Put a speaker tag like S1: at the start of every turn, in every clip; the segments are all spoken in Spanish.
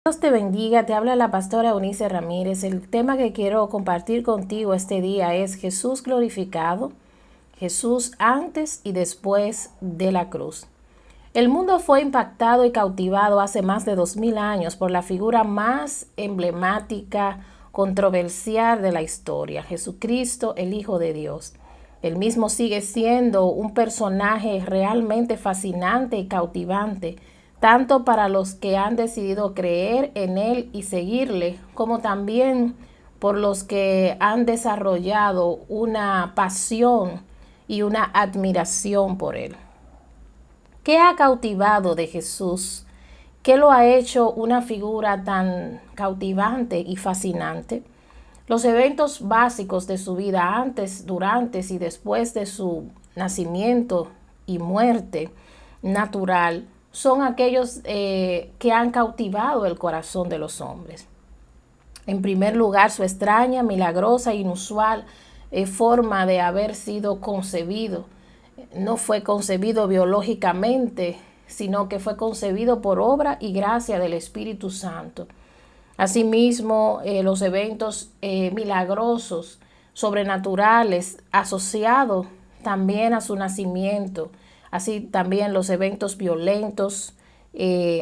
S1: Dios te bendiga, te habla la pastora Eunice Ramírez. El tema que quiero compartir contigo este día es Jesús glorificado, Jesús antes y después de la cruz. El mundo fue impactado y cautivado hace más de 2000 años por la figura más emblemática, controversial de la historia, Jesucristo, el Hijo de Dios. Él mismo sigue siendo un personaje realmente fascinante y cautivante, tanto para los que han decidido creer en Él y seguirle, como también por los que han desarrollado una pasión y una admiración por Él. ¿Qué ha cautivado de Jesús? ¿Qué lo ha hecho una figura tan cautivante y fascinante? Los eventos básicos de su vida antes, durante y después de su nacimiento y muerte natural son aquellos que han cautivado el corazón de los hombres. En primer lugar, su extraña, milagrosa e inusual forma de haber sido concebido. No fue concebido biológicamente, sino que fue concebido por obra y gracia del Espíritu Santo. Asimismo, los eventos milagrosos, sobrenaturales, asociados también a su nacimiento, así también los eventos violentos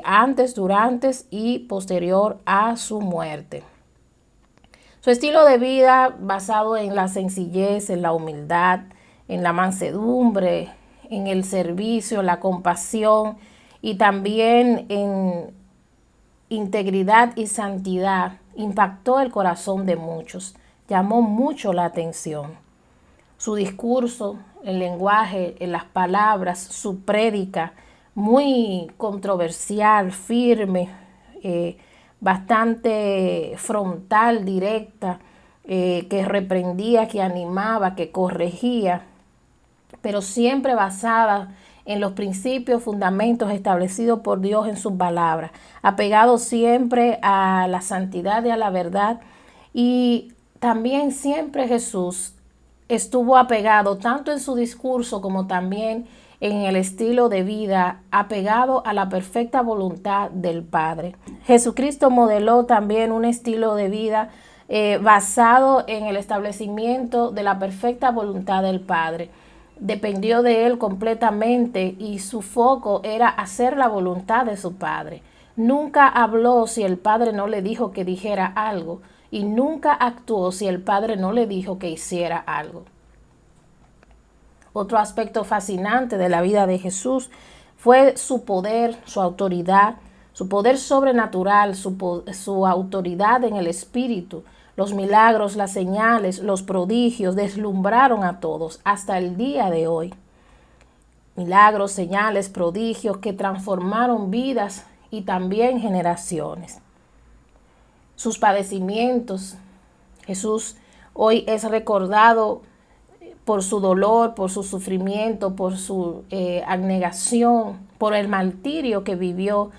S1: antes, durante y posterior a su muerte. Su estilo de vida basado en la sencillez, en la humildad, en la mansedumbre, en el servicio, la compasión y también en integridad y santidad, impactó el corazón de muchos, llamó mucho la atención. Su discurso, el lenguaje, las palabras, su prédica, muy controversial, firme, bastante frontal, directa, que reprendía, que animaba, que corregía, pero siempre basada en los principios, fundamentos establecidos por Dios en su palabra, apegado siempre a la santidad y a la verdad. Y también siempre Jesús estuvo apegado tanto en su discurso como también en el estilo de vida, apegado a la perfecta voluntad del Padre. Jesucristo modeló también un estilo de vida basado en el establecimiento de la perfecta voluntad del Padre. Dependió de Él completamente y su foco era hacer la voluntad de su Padre. Nunca habló si el Padre no le dijo que dijera algo y nunca actuó si el Padre no le dijo que hiciera algo. Otro aspecto fascinante de la vida de Jesús fue su poder, su autoridad, su poder sobrenatural, su autoridad en el Espíritu. Los milagros, las señales, los prodigios deslumbraron a todos hasta el día de hoy. Milagros, señales, prodigios que transformaron vidas y también generaciones. Sus padecimientos. Jesús hoy es recordado por su dolor, por su sufrimiento, por su abnegación, por el martirio que vivió,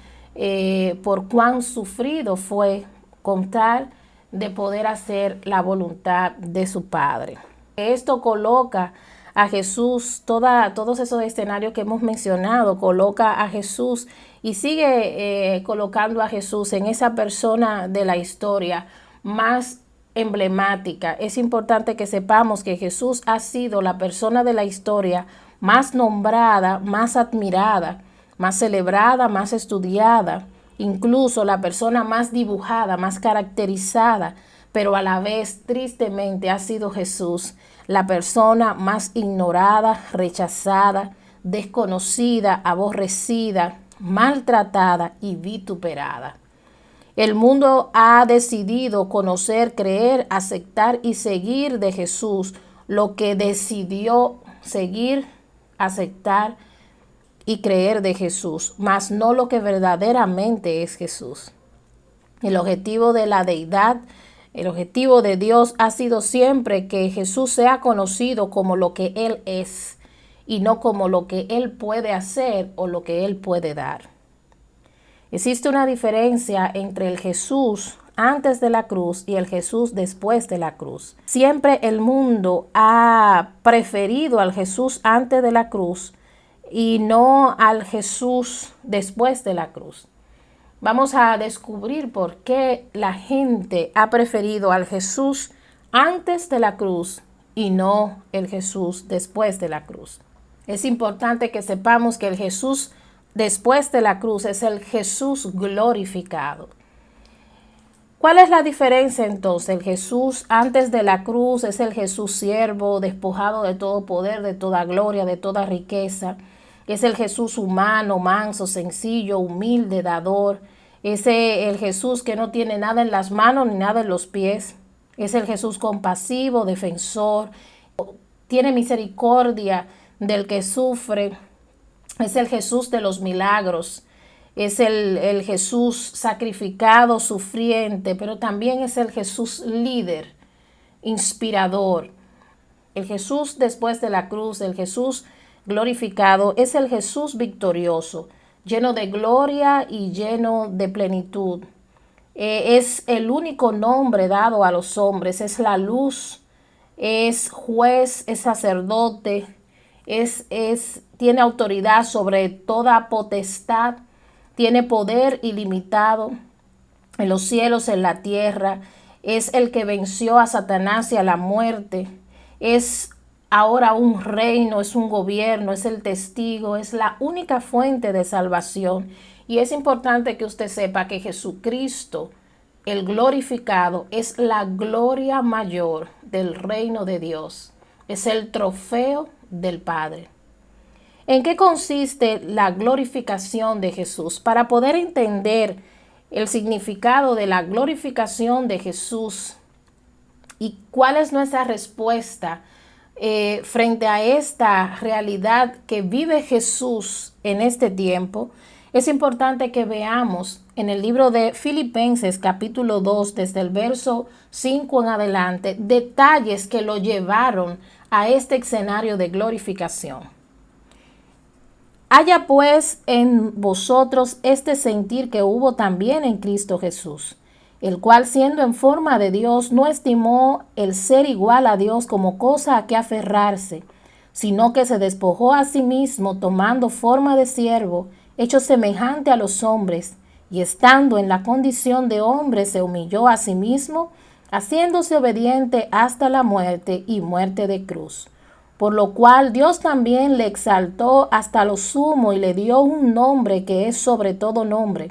S1: por cuán sufrido fue con tal de poder hacer la voluntad de su Padre. Esto coloca a Jesús, todos esos escenarios que hemos mencionado, coloca a Jesús y sigue colocando a Jesús en esa persona de la historia más emblemática. Es importante que sepamos que Jesús ha sido la persona de la historia más nombrada, más admirada, más celebrada, más estudiada, incluso la persona más dibujada, más caracterizada, pero a la vez, tristemente, ha sido Jesús la persona más ignorada, rechazada, desconocida, aborrecida, maltratada y vituperada. El mundo ha decidido conocer, creer, aceptar y seguir de Jesús lo que decidió seguir, aceptar y creer de Jesús, mas no lo que verdaderamente es Jesús. El objetivo de la deidad, el objetivo de Dios ha sido siempre que Jesús sea conocido como lo que Él es y no como lo que Él puede hacer o lo que Él puede dar. Existe una diferencia entre el Jesús antes de la cruz y el Jesús después de la cruz. Siempre el mundo ha preferido al Jesús antes de la cruz y no al Jesús después de la cruz. vamos a descubrir por qué la gente ha preferido al Jesús antes de la cruz y no el Jesús después de la cruz. Es importante que sepamos que el Jesús después de la cruz es el Jesús glorificado. ¿Cuál es la diferencia entonces? El Jesús antes de la cruz es el Jesús siervo, despojado de todo poder, de toda gloria, de toda riqueza. Es el Jesús humano, manso, sencillo, humilde, dador. Es el Jesús que no tiene nada en las manos ni nada en los pies. Es el Jesús compasivo, defensor. Tiene misericordia del que sufre. Es el Jesús de los milagros. Es el Jesús sacrificado, sufriente, pero también es el Jesús líder, inspirador. El Jesús después de la cruz, el Jesús glorificado, es el Jesús victorioso, lleno de gloria y lleno de plenitud. Es el único nombre dado a los hombres, es la luz, es juez, es sacerdote, tiene autoridad sobre toda potestad. Tiene poder ilimitado en los cielos, en la tierra. Es el que venció a Satanás y a la muerte. Es ahora un reino, es un gobierno, es el testigo, es la única fuente de salvación. Y es importante que usted sepa que Jesucristo, el glorificado, es la gloria mayor del reino de Dios. Es el trofeo del Padre. ¿En qué consiste la glorificación de Jesús? Para poder entender el significado de la glorificación de Jesús y cuál es nuestra respuesta frente a esta realidad que vive Jesús en este tiempo, es importante que veamos en el libro de Filipenses capítulo 2, desde el verso 5 en adelante, detalles que lo llevaron a este escenario de glorificación. Haya pues en vosotros este sentir que hubo también en Cristo Jesús, el cual siendo en forma de Dios no estimó el ser igual a Dios como cosa a que aferrarse, sino que se despojó a sí mismo tomando forma de siervo, hecho semejante a los hombres, y estando en la condición de hombre se humilló a sí mismo, haciéndose obediente hasta la muerte y muerte de cruz. Por lo cual Dios también le exaltó hasta lo sumo y le dio un nombre que es sobre todo nombre,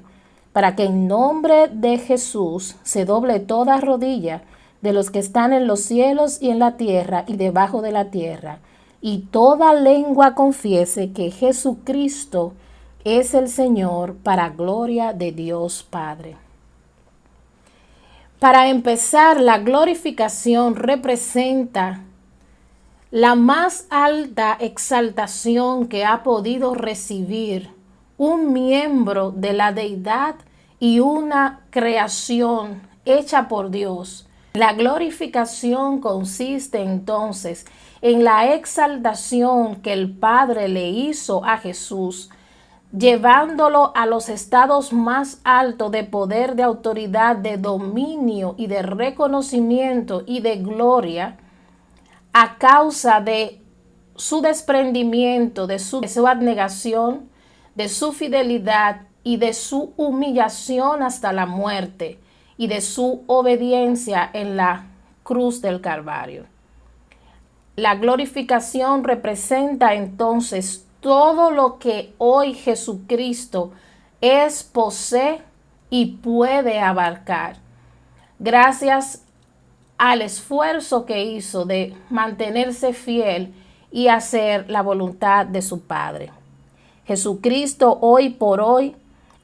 S1: para que en nombre de Jesús se doble toda rodilla de los que están en los cielos y en la tierra y debajo de la tierra, y toda lengua confiese que Jesucristo es el Señor, para gloria de Dios Padre. Para empezar, la glorificación representa la más alta exaltación que ha podido recibir un miembro de la deidad y una creación hecha por Dios. La glorificación consiste entonces en la exaltación que el Padre le hizo a Jesús, llevándolo a los estados más altos de poder, de autoridad, de dominio y de reconocimiento y de gloria, a causa de su desprendimiento, de su abnegación, de su fidelidad y de su humillación hasta la muerte y de su obediencia en la cruz del Calvario. La glorificación representa entonces todo lo que hoy Jesucristo posee y puede abarcar. Gracias al esfuerzo que hizo de mantenerse fiel y hacer la voluntad de su Padre. Jesucristo hoy por hoy,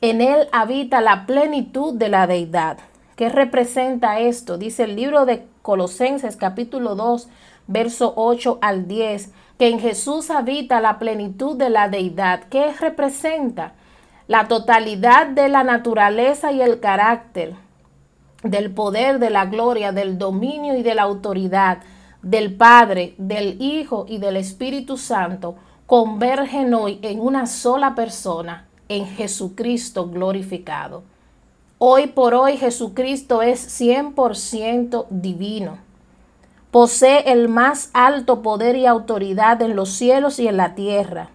S1: en él habita la plenitud de la deidad. ¿Qué representa esto? Dice el libro de Colosenses capítulo 2, verso 8 al 10, que en Jesús habita la plenitud de la deidad. ¿Qué representa? La totalidad de la naturaleza y el carácter, del poder, de la gloria, del dominio y de la autoridad del Padre, del Hijo y del Espíritu Santo convergen hoy en una sola persona, en Jesucristo glorificado. Hoy por hoy Jesucristo es 100% divino. Posee el más alto poder y autoridad en los cielos y en la tierra.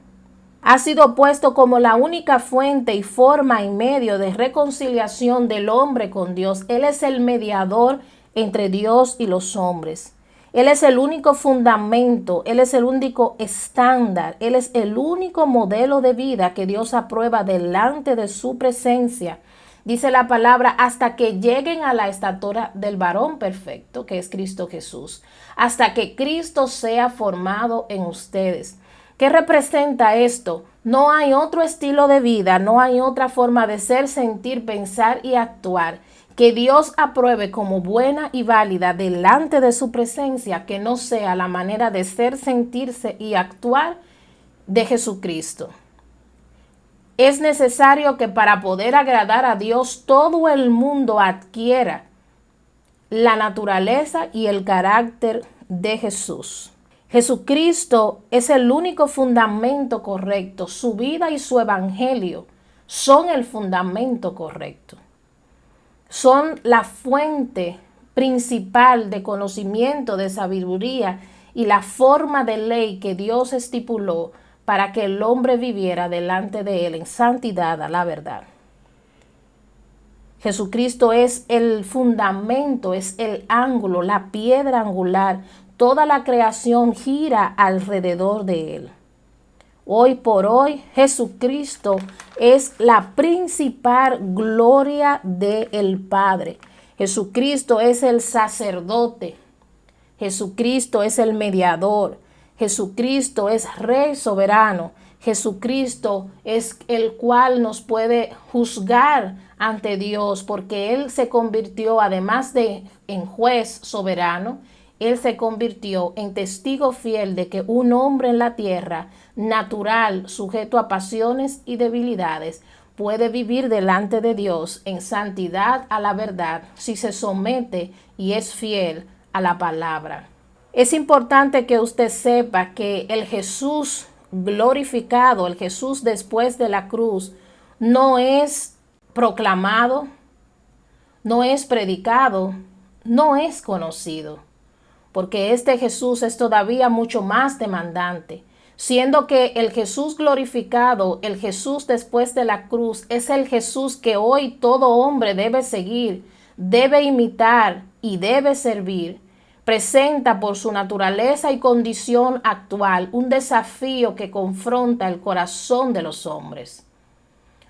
S1: Ha sido puesto como la única fuente y forma y medio de reconciliación del hombre con Dios. Él es el mediador entre Dios y los hombres. Él es el único fundamento, Él es el único estándar, Él es el único modelo de vida que Dios aprueba delante de su presencia. Dice la palabra, hasta que lleguen a la estatura del varón perfecto, que es Cristo Jesús, hasta que Cristo sea formado en ustedes. ¿Qué representa esto? No hay otro estilo de vida, no hay otra forma de ser, sentir, pensar y actuar que Dios apruebe como buena y válida delante de su presencia, que no sea la manera de ser, sentirse y actuar de Jesucristo. Es necesario que para poder agradar a Dios todo el mundo adquiera la naturaleza y el carácter de Jesús. Jesucristo es el único fundamento correcto. Su vida y su evangelio son el fundamento correcto. Son la fuente principal de conocimiento, de sabiduría y la forma de ley que Dios estipuló para que el hombre viviera delante de él en santidad a la verdad. Jesucristo es el fundamento, es el ángulo, la piedra angular. Toda la creación gira alrededor de él. Hoy por hoy, Jesucristo es la principal gloria del Padre. Jesucristo es el sacerdote. Jesucristo es el mediador. Jesucristo es Rey soberano. Jesucristo es el cual nos puede juzgar ante Dios, porque Él se convirtió, además de en juez soberano, Él se convirtió en testigo fiel de que un hombre en la tierra, natural, sujeto a pasiones y debilidades, puede vivir delante de Dios en santidad a la verdad si se somete y es fiel a la palabra. Es importante que usted sepa que el Jesús glorificado, el Jesús después de la cruz, no es proclamado, no es predicado, no es conocido, porque este Jesús es todavía mucho más demandante, siendo que el Jesús glorificado, el Jesús después de la cruz, es el Jesús que hoy todo hombre debe seguir, debe imitar y debe servir. Presenta por su naturaleza y condición actual un desafío que confronta el corazón de los hombres.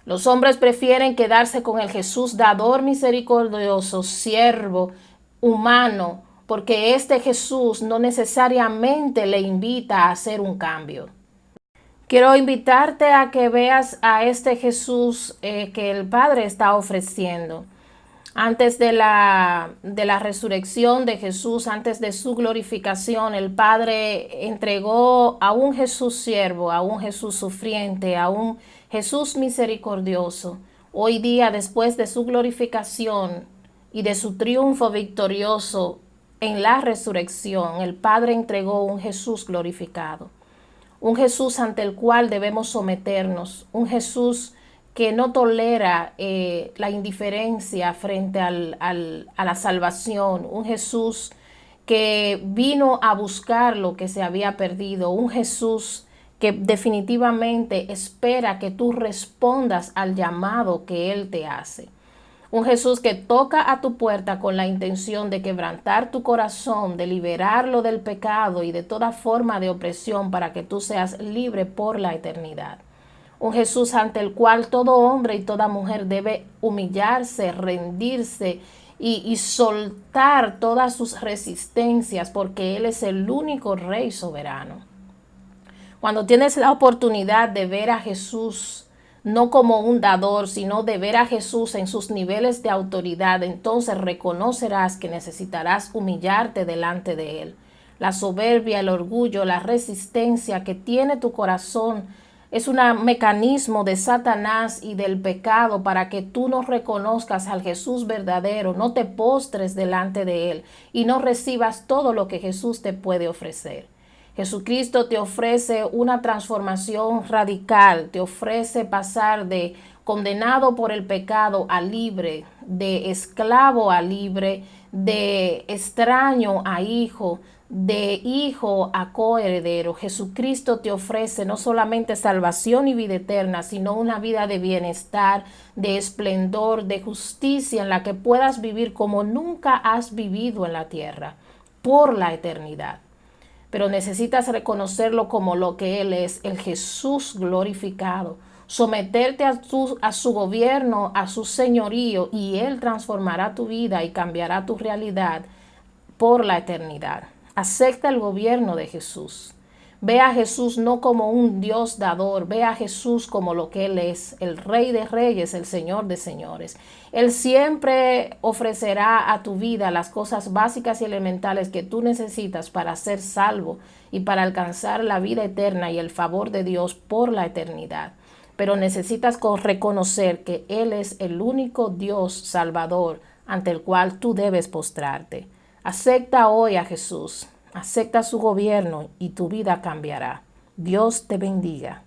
S1: Los hombres prefieren quedarse con el Jesús dador misericordioso, siervo, humano, porque este Jesús no necesariamente le invita a hacer un cambio. Quiero invitarte a que veas a este Jesús que el Padre está ofreciendo. Antes de la resurrección de Jesús, antes de su glorificación, el Padre entregó a un Jesús siervo, a un Jesús sufriente, a un Jesús misericordioso. Hoy día, después de su glorificación y de su triunfo victorioso en la resurrección, el Padre entregó un Jesús glorificado. Un Jesús ante el cual debemos someternos, un Jesús que no tolera la indiferencia frente a la salvación, un Jesús que vino a buscar lo que se había perdido, un Jesús que definitivamente espera que tú respondas al llamado que Él te hace. Un Jesús que toca a tu puerta con la intención de quebrantar tu corazón, de liberarlo del pecado y de toda forma de opresión para que tú seas libre por la eternidad. Un Jesús ante el cual todo hombre y toda mujer debe humillarse, rendirse y soltar todas sus resistencias, porque Él es el único Rey soberano. Cuando tienes la oportunidad de ver a Jesús no como un dador, sino de ver a Jesús en sus niveles de autoridad, entonces reconocerás que necesitarás humillarte delante de Él. La soberbia, el orgullo, la resistencia que tiene tu corazón es un mecanismo de Satanás y del pecado para que tú no reconozcas al Jesús verdadero, no te postres delante de Él y no recibas todo lo que Jesús te puede ofrecer. Jesucristo te ofrece una transformación radical, te ofrece pasar de condenado por el pecado a libre, de esclavo a libre, de extraño a hijo, de hijo a coheredero. Jesucristo te ofrece no solamente salvación y vida eterna, sino una vida de bienestar, de esplendor, de justicia, en la que puedas vivir como nunca has vivido en la tierra, por la eternidad. Pero necesitas reconocerlo como lo que Él es, el Jesús glorificado. Someterte a su gobierno, a su señorío, y Él transformará tu vida y cambiará tu realidad por la eternidad. Acepta el gobierno de Jesús. Ve a Jesús no como un Dios dador, ve a Jesús como lo que Él es, el Rey de Reyes, el Señor de Señores. Él siempre ofrecerá a tu vida las cosas básicas y elementales que tú necesitas para ser salvo y para alcanzar la vida eterna y el favor de Dios por la eternidad. Pero necesitas reconocer que Él es el único Dios salvador ante el cual tú debes postrarte. Acepta hoy a Jesús, acepta su gobierno y tu vida cambiará. Dios te bendiga.